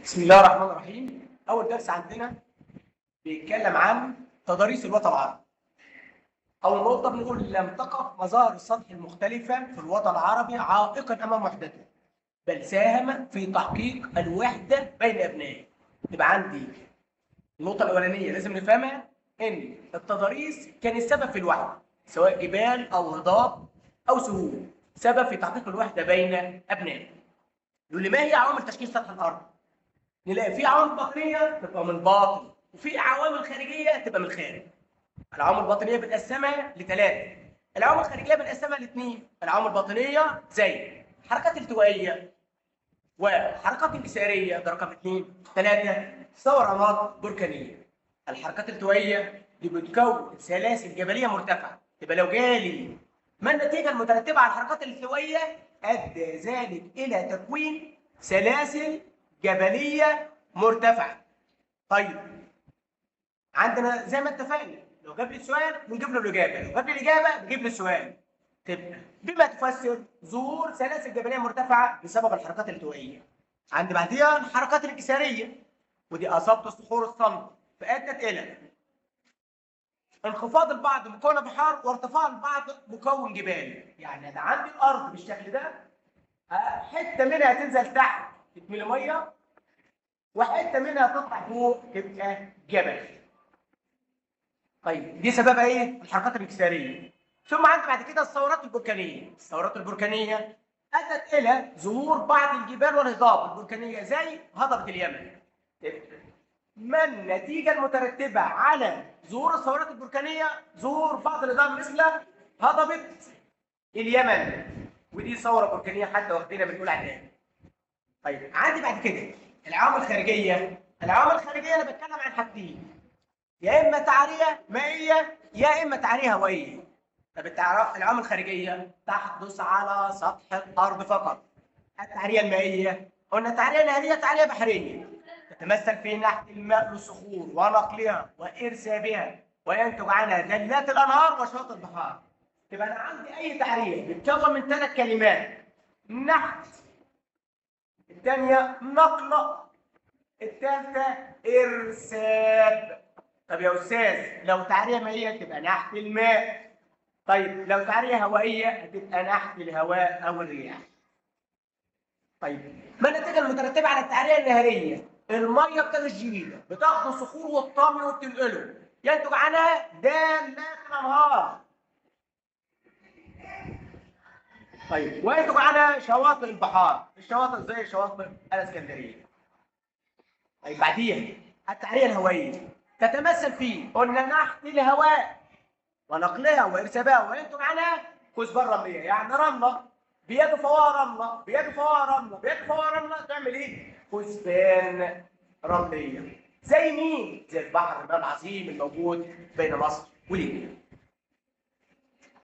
بسم الله الرحمن الرحيم. أول درس عندنا بيتكلم عن تضاريس الوطن العربي. أول نقطة بنقول لم تقف مظاهر السطح المختلفة في الوطن العربي عائقا أمام وحدته، بل ساهم في تحقيق الوحدة بين أبنائه. يبقى عندي النقطة الأولانية لازم نفهمها إن التضاريس كان السبب في الوحدة، سواء جبال أو هضاب أو سهول، سبب في تحقيق الوحدة بين أبنائه. يقول لي ما هي عوامل تشكيل سطح الأرض؟ نلاقي في عوامل باطنيه تبقى من باطن، وفي عوامل خارجيه تبقى من الخارج. العوامل الباطنيه بنقسمها لثلاثه، العوامل الخارجيه بنقسمها لاثنين. العوامل الباطنيه زي حركات التوائيه وحركات انكساريه، ده رقم اثنين. ثلاثه ثورات بركانيه. الحركات التوائيه دي بتكون سلاسل جبليه مرتفعه، يبقى لو جالي ما النتيجه المترتبه على الحركات التوائيه ادى ذلك الى تكوين سلاسل جبليه مرتفعه. طيب عندنا زي ما اتفقنا، لو جاب لي السؤال بنجيب له الاجابه، لو جاب لي الاجابه بنجيب لي السؤال. تبقى بما تفسر ظهور سلاسل جبليه مرتفعه بسبب الحركات الالتوائيه. عندي بعديها الحركات الانكساريه، ودي اصابه الصخور الصلبه فادت الى انخفاض البعض مكون بحار وارتفاع البعض مكون جبال. يعني انا عندي الارض بالشكل ده، حته منها تنزل تحت تتملي ميه، وحته منها تطلع فوق تبقى جبل. طيب دي سببها ايه؟ الحركات الانكساريه. ثم عندي بعد كده الثورات البركانيه. الثورات البركانيه ادت الى ظهور بعض الجبال والهضاب البركانيه زي هضبه اليمن. ما النتيجه المترتبه على ظهور الثورات البركانيه؟ ظهور بعض الهضاب مثل هضبه اليمن، ودي ثوره بركانيه حتى واخدينها بنقول عليها. طيب عندي بعد كده العوامل الخارجيه. العوامل الخارجيه انا بتكلم عن حاجتين، يا اما تعريه مائيه يا اما تعريه هوائيه. طب العوامل الخارجيه تحدث على سطح الارض فقط. التعريه المائيه قلنا تعريه نهريه تعريه بحريه، تتمثل في نحت الماء للصخور ونقلها وارسابها وينتج عنها دلات الانهار وشواطئ البحار. يبقى انا عندي اي تعريه بتتكون من ثلاث كلمات: نحت، الثانيه نقل، الثالثه ارساب. طب يا استاذ لو تعريه مائيه تبقى نحت الماء، طيب لو تعريه هوائيه هتبقى نحت الهواء او الرياح. طيب ما النتيجه المترتبه على التعريه النهريه؟ الميه بتجيله بتاخد الصخور والطمي وبتنقله، ينتج عنها دالات الانهار. طيب وينتج عنها شواطئ البحار، الشواطئ زي شواطئ الاسكندريه. طيب بعديها التعريه الهوائيه تتمثل في قلنا نحت الهواء ونقلها وارسابها وينتج عنها كثبان رمليه. يعني رمله بيده فواه رمله بيده فواه رمله بيده فواه رمله تعمل ايه؟ كثبان رمليه. زي مين؟ زي البحر العظيم الموجود بين مصر وليبيا.